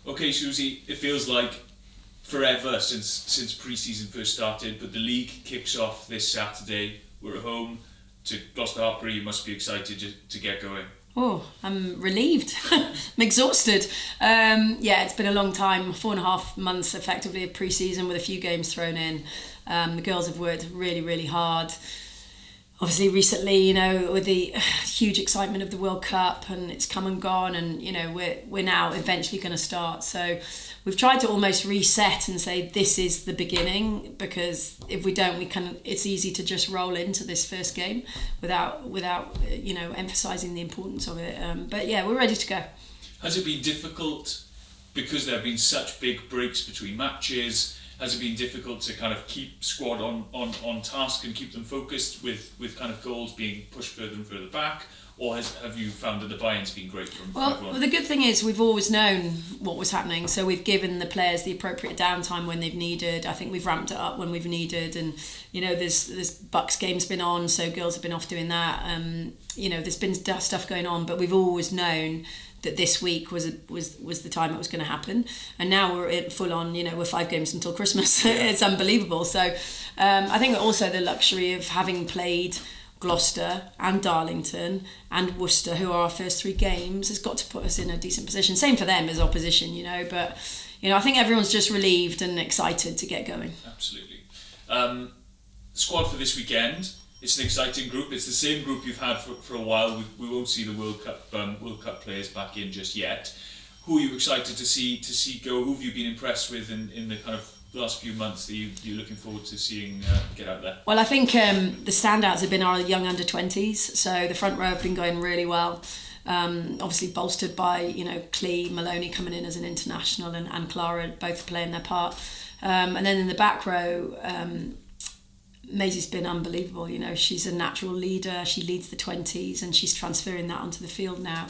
Okay, Susie, it feels like forever since pre-season first started, but the league kicks off this Saturday. We're at home to Gloucester Appleby. You must be excited to get going. Oh, I'm relieved. I'm exhausted. It's been a long time, 4.5 months effectively of pre-season with a few games thrown in. The girls have worked really, really hard. Obviously recently, with the huge excitement of the World Cup, and it's come and gone, and we're now eventually going to start. So we've tried to almost reset and say this is the beginning, because if we don't, it's easy to just roll into this first game without emphasising the importance of it. But yeah, we're ready to go. Has it been difficult because there have been such big breaks between matches? Has it been difficult to kind of keep squad on task and keep them focused with kind of goals being pushed further and further back? Or have you found that the buy-in's been great from everyone? Well, the good thing is we've always known what was happening, so we've given the players the appropriate downtime when they've needed. I think we've ramped it up when we've needed, and there's Bucks games been on, so girls have been off doing that. There's been stuff going on, but we've always known that this week was the time it was going to happen, and now we're full on. We're 5 games until Christmas. Yeah. It's unbelievable. So I think also the luxury of having played Gloucester and Darlington and Worcester, who are our first 3 games, has got to put us in a decent position. Same for them as opposition, but I think everyone's just relieved and excited to get going. Absolutely. Squad for this weekend. It's an exciting group. It's the same group you've had for a while. We won't see the World Cup players back in just yet. Who are you excited to see go? Who have you been impressed with in the kind of last few months that you're looking forward to seeing get out there? Well, I think the standouts have been our young under-20s. So the front row have been going really well. Obviously bolstered by Clee, Maloney coming in as an international, and Clara both playing their part. And then in the back row, Maisie's been unbelievable. She's a natural leader. She leads the 20s, and she's transferring that onto the field now.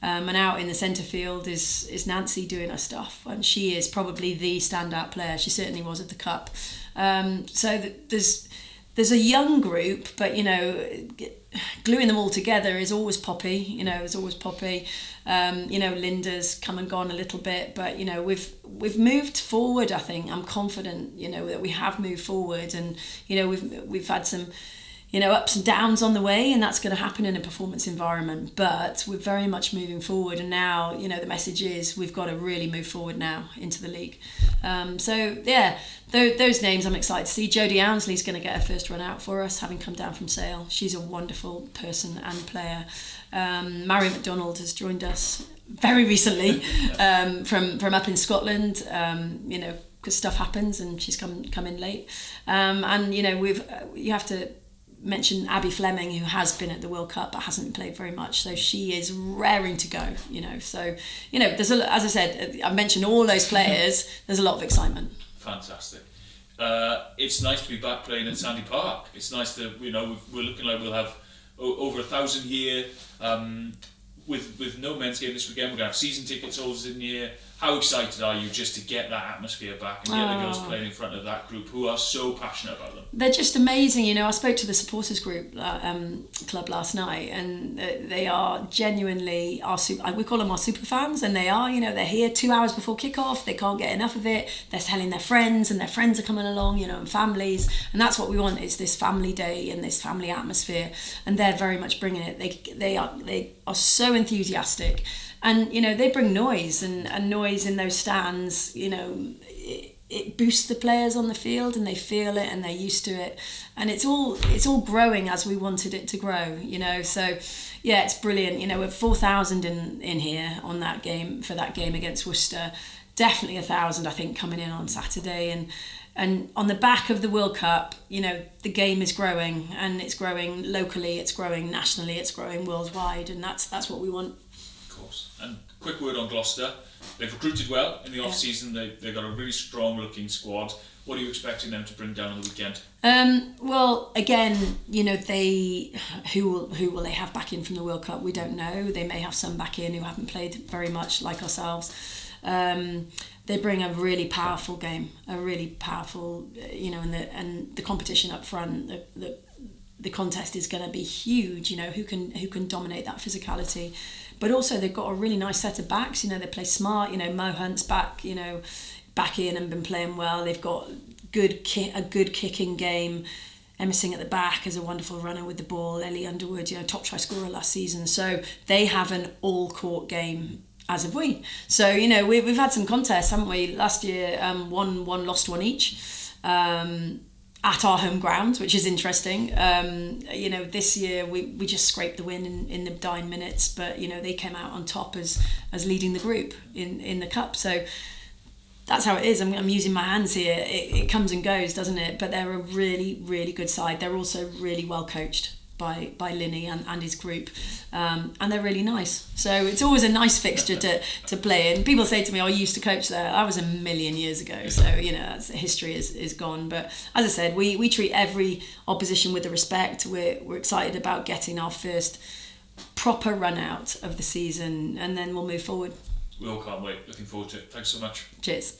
And out in the centre field is Nancy doing her stuff, and she is probably the standout player. She certainly was at the Cup. So there's a young group, but gluing them all together is always Poppy. Is always Poppy. Linda's come and gone a little bit, but we've moved forward. I think I'm confident that we have moved forward, and we've had some ups and downs on the way, and that's going to happen in a performance environment, but we're very much moving forward. And now the message is we've got to really move forward now into the league. Those names I'm excited to see. Jodie Ownsley's going to get her first run out for us, having come down from Sale. She's a wonderful person and player. Mary McDonald has joined us very recently from up in Scotland. Because stuff happens, and she's come in late. You have to mention Abby Fleming, who has been at the World Cup but hasn't played very much, so she is raring to go. So there's as I said, I mentioned all those players. There's a lot of excitement. Fantastic. It's nice to be back playing at Sandy Park. It's nice that we're looking like we'll have over 1,000 here. With no men's game this weekend, we're going to have season tickets holders in here. How excited are you just to get that atmosphere back and get the girls playing in front of that group who are so passionate about them? They're just amazing. I spoke to the supporters group club last night, and they are genuinely we call them our super fans, and they are. They're here 2 hours before kickoff. They can't get enough of it. They're telling their friends, and their friends are coming along. And families, and that's what we want, is this family day and this family atmosphere. And they're very much bringing it. They are so enthusiastic. And they bring noise, and noise in those stands. It boosts the players on the field, and they feel it, and they're used to it, and it's all growing as we wanted it to grow. So yeah, it's brilliant. We're 4,000 in here on that game against Worcester. Definitely 1,000, I think, coming in on Saturday, and on the back of the World Cup, the game is growing, and it's growing locally, it's growing nationally, it's growing worldwide, and that's what we want. Of course. And quick word on Gloucester. They've recruited well in the off-season. They've got a really strong-looking squad. What are you expecting them to bring down on the weekend? Well, again, who will they have back in from the World Cup? We don't know. They may have some back in who haven't played very much, like ourselves. They bring a really powerful game, and the competition up front. The contest is going to be huge. Who can dominate that physicality. but also they've got a really nice set of backs. You know, they play smart. You know, Mo Hunt's back. You know, back in and been playing well. They've got a good kicking game. Emerson at the back is a wonderful runner with the ball. Ellie Underwood, you know, top try scorer last season. So they have an all-court game, as have we. So, you know, we've had some contests, haven't we? Last year, one lost one each at our home ground, which is interesting. You know, this year we just scraped the win in the dying minutes, but, you know, they came out on top as leading the group in the cup. So that's how it is. I'm using my hands here. It comes and goes, doesn't it? But they're a really, really good side. They're also really well coached by Linny and his group, and they're really nice. So it's always a nice fixture to play in. People say to me, "Oh, you used to coach there." I was a million years ago, so you know history is gone. But as I said, we treat every opposition with the respect. We're excited about getting our first proper run out of the season, and then we'll move forward. We all can't wait. Looking forward to it. Thanks so much. Cheers.